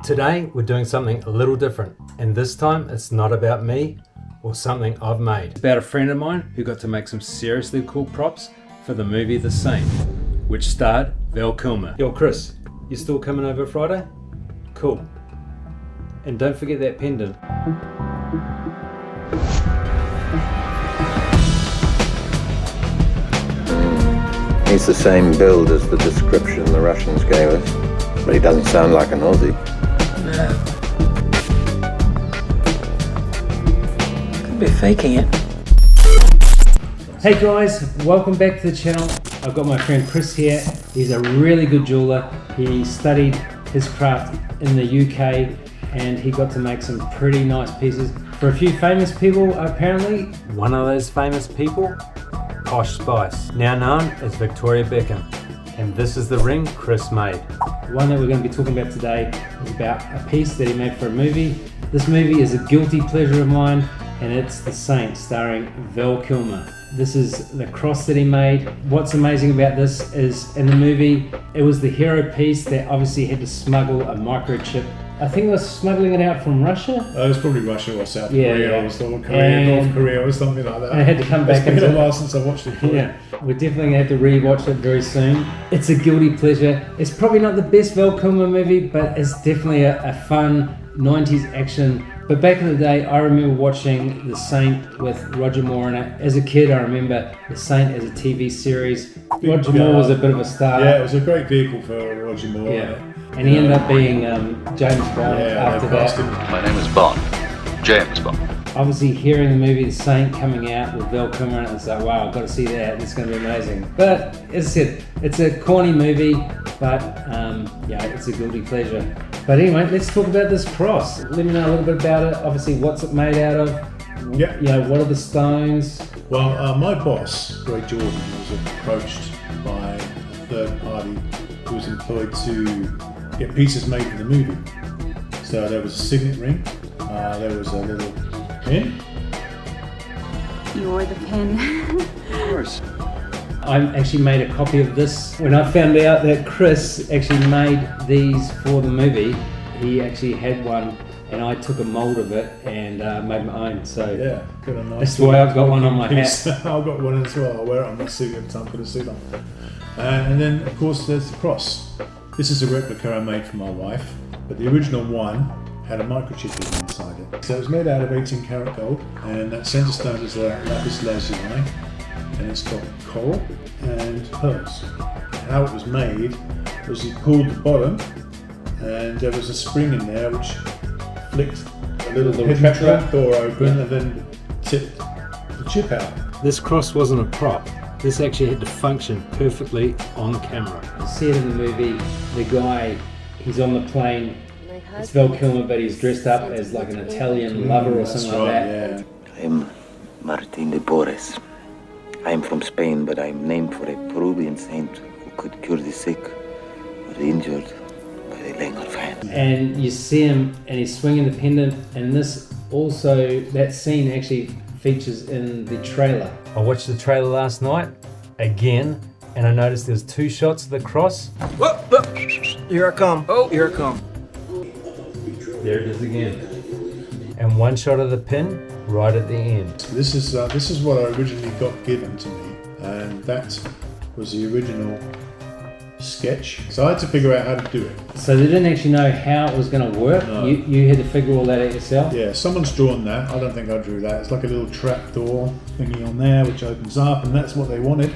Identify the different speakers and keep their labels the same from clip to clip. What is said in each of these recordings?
Speaker 1: Today we're doing something a little different, and this time it's not about me or something I've made. It's about a friend of mine who got to make some seriously cool props for the movie The Saint, which starred Val Kilmer. Yo Chris, you still coming over Friday? Cool. And don't forget that pendant.
Speaker 2: He's the same build as the description the Russians gave us, but he doesn't sound like an Aussie.
Speaker 3: No. Could be faking it.
Speaker 1: Hey guys, welcome back to the channel. I've got my friend Chris here. He's a really good jeweler. He studied his craft in the UK and he got to make some pretty nice pieces for a few famous people apparently. One of those famous people, Posh Spice, now known as Victoria Beckham. And this is the ring Chris made. The one that we're going to be talking about today is about a piece that he made for a movie. This movie is a guilty pleasure of mine, and it's The Saint, starring Val Kilmer. This is the cross that he made. What's amazing about this is in the movie, it was the hero piece that obviously had to smuggle a microchip. I think it was smuggling it out from Russia.
Speaker 4: It was probably Russia or South Korea or North Korea or something like that.
Speaker 1: And it had to come back.
Speaker 4: It's been a while since I watched it.
Speaker 1: Yeah, we're definitely going to have to re-watch it very soon. It's a guilty pleasure. It's probably not the best Val Kilmer movie, but it's definitely a fun 90s action. But back in the day, I remember watching The Saint with Roger Moore in it. As a kid, I remember The Saint as a TV series. Roger Moore was a bit of a star.
Speaker 4: Yeah, it was a great vehicle for Roger Moore.
Speaker 1: Yeah. And he ended up being James Bond after that.
Speaker 5: My name is Bond. James Bond.
Speaker 1: Obviously, hearing the movie The Saint coming out with Val Kilmer, and it's like, wow, I've got to see that. It's going to be amazing. But as I said, it's a corny movie, but yeah, it's a guilty pleasure. But anyway, let's talk about this cross. Let me know a little bit about it. Obviously, what's it made out of?
Speaker 4: Yeah.
Speaker 1: You know, what are the stones?
Speaker 4: Well, my boss, Ray Jordan, was approached by a third party who was employed to get pieces made for the movie. So there was a signet ring, there was a little pin.
Speaker 6: You're the pin.
Speaker 5: Of course.
Speaker 1: I actually made a copy of this. When I found out that Chris actually made these for the movie, he actually had one and I took a mold of it and made my own. So
Speaker 4: Yeah, got a nice.
Speaker 1: that's why I've got one on my
Speaker 4: piece.
Speaker 1: hat.
Speaker 4: I've got one as well. I'll wear it on my suit every time I put a suit on. And then, of course, there's the cross. This is a replica I made for my wife, but the original one had a microchip inside it. So it was made out of 18 karat gold, and that center stone is a lapis lazuli, and it's got coral and pearls. How it was made was you pulled the bottom, and there was a spring in there which flicked a little trap door open, and then tipped the chip out.
Speaker 1: This cross wasn't a prop. This actually had to function perfectly on camera. You see it in the movie, the guy, he's on the plane, it's Val Kilmer, but he's dressed up as like an Italian lover or something like that.
Speaker 4: Yeah.
Speaker 2: I'm Martin de Porres. I'm from Spain, but I'm named for a Peruvian saint who could cure the sick or the injured by the laying of hands.
Speaker 1: And you see him and he's swinging the pendant, and this also, that scene actually features in the trailer. I watched the trailer last night again, and I noticed there's two shots of the cross.
Speaker 3: Whoa, whoa. Here I come. Oh, here I come.
Speaker 1: There it is again. And one shot of the pin right at the end.
Speaker 4: This is what I originally got given to me, and that was the original sketch. So I had to figure out how to do it.
Speaker 1: So they didn't actually know how it was going to work.
Speaker 4: No.
Speaker 1: You had to figure all that out yourself.
Speaker 4: Yeah, someone's drawn that. I don't think I drew that. It's like a little trap door thingy on there which opens up, and that's what they wanted.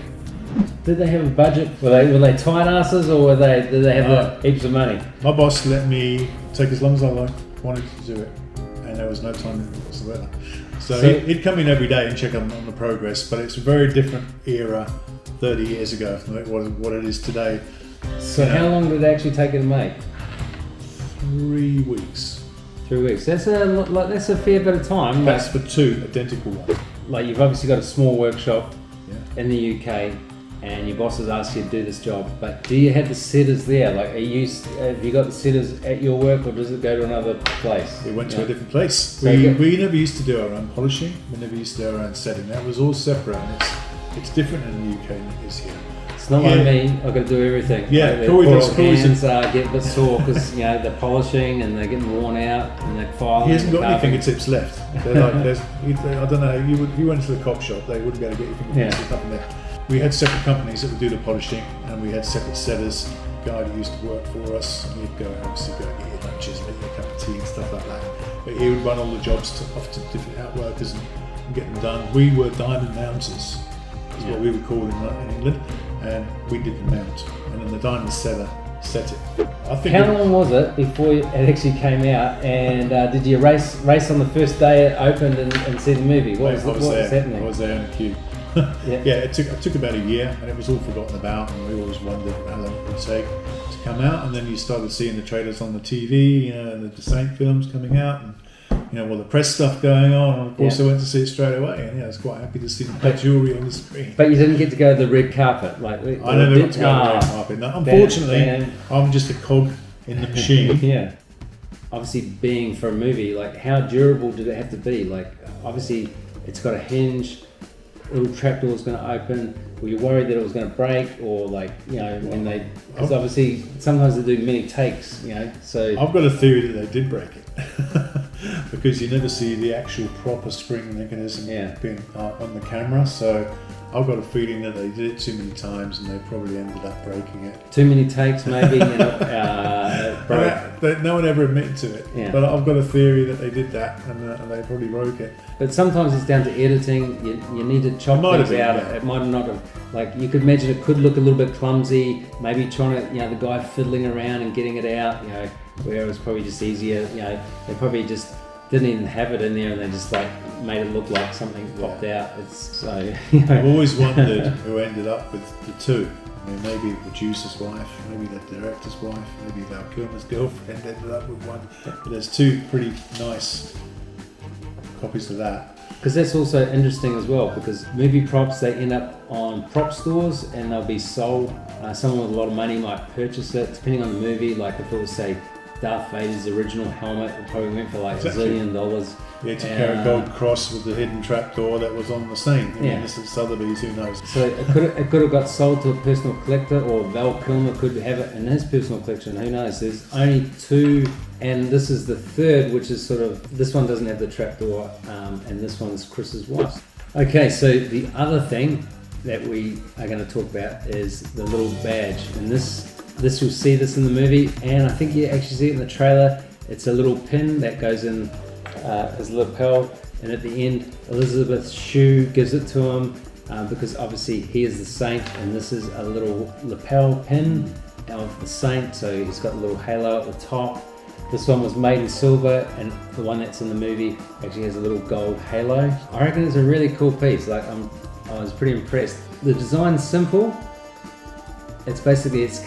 Speaker 1: Did they have a budget? Were they tight asses, or did they have heaps of money?
Speaker 4: My boss let me take as long as I wanted to do it, and there was no time limit whatsoever. So he'd come in every day and check on the progress, but it's a very different era 30 years ago from what it is today.
Speaker 1: So how long did it actually take you to make?
Speaker 4: 3 weeks.
Speaker 1: 3 weeks. That's a fair bit of time.
Speaker 4: That's for two identical ones.
Speaker 1: Like you've obviously got a small workshop
Speaker 4: Yeah.
Speaker 1: in the UK, and your boss has asked you to do this job. But do you have the setters there? Like, have you got the setters at your work, or does it go to another place?
Speaker 4: We went to a different place.
Speaker 1: So
Speaker 4: We never used to do our own polishing. We never used to do our own setting. That was all separate. And it's different in the UK than it is here.
Speaker 1: It's not like me. I've got to do everything.
Speaker 4: Yeah,
Speaker 1: like
Speaker 4: Corey does.
Speaker 1: hands get a bit sore because they're polishing and they're getting worn out and they're filing.
Speaker 4: He hasn't got any
Speaker 1: carving.
Speaker 4: fingertips left. They're like, I don't know. If you went to the cop shop, they wouldn't be able to get your fingertips up in there. We had separate companies that would do the polishing, and we had separate setters. A guy that used to work for us, and he'd obviously go and get your lunches, make you a cup of tea and stuff like that. But he would run all the jobs off to different outworkers and get them done. We were diamond mounters, is what we would call them in England, and we did the mount, and then the diamond setter set it. I think.
Speaker 1: How long was it before it actually came out? And did you race on the first day it opened and see the movie? What was happening?
Speaker 4: I was there in the queue. It took about a year, and it was all forgotten about, and we always wondered how long it would take to come out. And then you started seeing the trailers on the TV, and the Saint films coming out, and all the press stuff going on. And of course, I went to see it straight away, and I was quite happy to see the jewellery on the screen.
Speaker 1: But you didn't get to go to the red carpet, like
Speaker 4: I never got to go to the red carpet. No, unfortunately, I'm just a cog in the machine.
Speaker 1: Yeah. Obviously, being for a movie, like how durable did it have to be? Like, obviously, it's got a hinge. Little trapdoor was going to open. Were you worried that it was going to break, or when they? Because obviously sometimes they do many takes, So
Speaker 4: I've got a theory that they did break it because you never see the actual proper spring mechanism being on the camera. So I've got a feeling that they did it too many times and they probably ended up breaking it.
Speaker 1: Too many takes, maybe.
Speaker 4: Broke. No one ever admitted to it.
Speaker 1: Yeah.
Speaker 4: But I've got a theory that they did that and they probably broke it.
Speaker 1: But sometimes it's down to editing. You need to chop things out. It might not have. Like you could imagine, it could look a little bit clumsy. Maybe trying to, the guy fiddling around and getting it out. Where it was probably just easier. They probably just didn't even have it in there, and they just made it look like something popped out. It's so.
Speaker 4: I've always wondered who ended up with the two. I mean, maybe the producer's wife, maybe the director's wife, maybe Val Kilmer's girlfriend ended up with one. But there's two pretty nice copies of that.
Speaker 1: Because that's also interesting as well, because movie props, they end up on prop stores and they'll be sold. Someone with a lot of money might purchase it, depending on the movie. Like if it was, say, Darth Vader's original helmet, it probably went for $1 zillion.
Speaker 4: Yeah, to carry a gold cross with the hidden trapdoor that was on the Saint. This is Sotheby's, who knows?
Speaker 1: So it could have got sold to a personal collector, or Val Kilmer could have it in his personal collection. Who knows? There's only two, and this is the third, which is sort of, this one doesn't have the trapdoor, and this one's Chris's wife. Okay, so the other thing that we are going to talk about is the little badge, and this you'll see this in the movie, and I think you actually see it in the trailer. It's a little pin that goes in his lapel, and at the end Elizabeth Shue gives it to him because obviously he is the Saint, and this is a little lapel pin of the Saint, so he's got a little halo at the top. This one was made in silver, and the one that's in the movie actually has a little gold halo. I reckon it's a really cool piece. I was pretty impressed. The design's simple. It's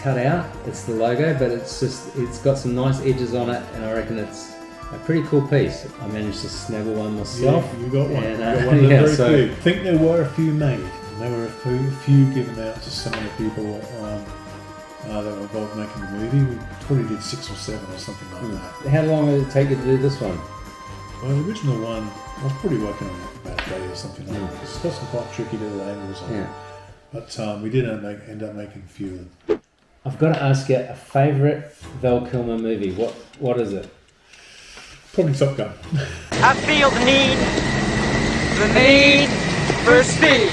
Speaker 1: cut out, it's the logo, but it's got some nice edges on it, and I reckon it's a pretty cool piece. I managed to snaggle one myself.
Speaker 4: Yeah, you got one.
Speaker 1: And,
Speaker 4: you got one very few. I think there were a few made, and there were a few given out to some of the people that were involved in making the movie. We probably did 6 or 7 or something like that.
Speaker 1: How long did it take you to do this one?
Speaker 4: Well, the original one, I was probably working on it about a day or something like that. It's got some quite tricky little angles on it. But we did end up making a few of them.
Speaker 1: I've got to ask you, a favourite Val Kilmer movie. What is it?
Speaker 4: Probably Top Gun.
Speaker 3: I feel the need for speed.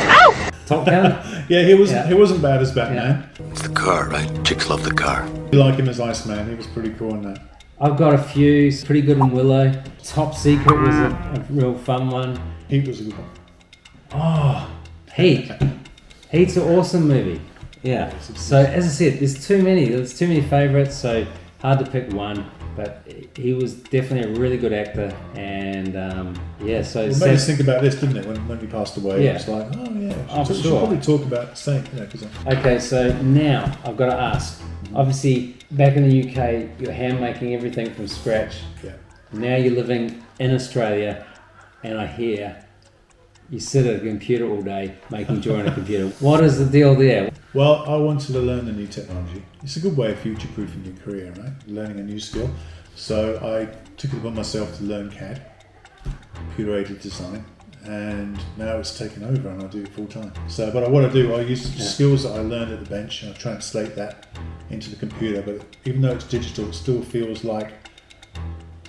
Speaker 3: Ow!
Speaker 1: Top Gun?
Speaker 4: Yeah, he wasn't bad as Batman.
Speaker 5: It's the car, right? Chicks love the car.
Speaker 4: You like him as Iceman, he was pretty cool in that.
Speaker 1: I've got a few. Pretty good in Willow. Top Secret was a real fun one.
Speaker 4: Heat was a good one.
Speaker 1: Oh, Heat. Heat's an awesome movie. Yeah. So as I said, there's too many favourites, so hard to pick one. But he was definitely a really good actor, and so
Speaker 4: it made us think about this, didn't it? When he passed away, it was like, we should probably talk about the Saint,
Speaker 1: Okay, so now I've got to ask. Obviously, back in the UK, you're hand making everything from scratch.
Speaker 4: Yeah.
Speaker 1: Now you're living in Australia, and I hear you sit at a computer all day making joy on a computer. What is the deal there?
Speaker 4: Well, I wanted to learn a new technology. It's a good way of future-proofing your career, right? Learning a new skill. So I took it upon myself to learn CAD, computer-aided design, and now it's taken over and I do it full time. So, but what I do, I use skills that I learned at the bench and I translate that into the computer. But even though it's digital, it still feels like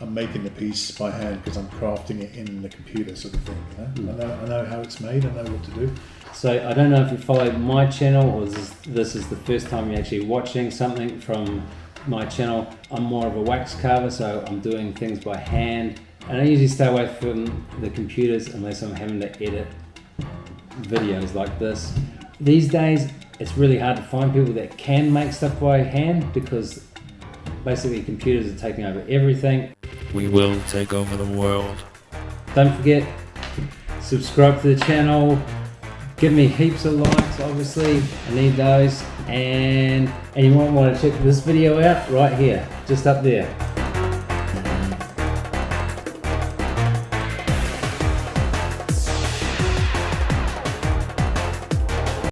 Speaker 4: I'm making the piece by hand because I'm crafting it in the computer, sort of thing. You know? I know how it's made. I know what to do.
Speaker 1: So I don't know if you follow my channel or this is the first time you're actually watching something from my channel. I'm more of a wax carver, so I'm doing things by hand, and I usually stay away from the computers unless I'm having to edit videos like this. These days it's really hard to find people that can make stuff by hand because basically computers are taking over everything.
Speaker 7: We will take over the world.
Speaker 1: Don't forget, subscribe to the channel, give me heaps of likes, obviously, I need those, and you might want to check this video out right here, just up there.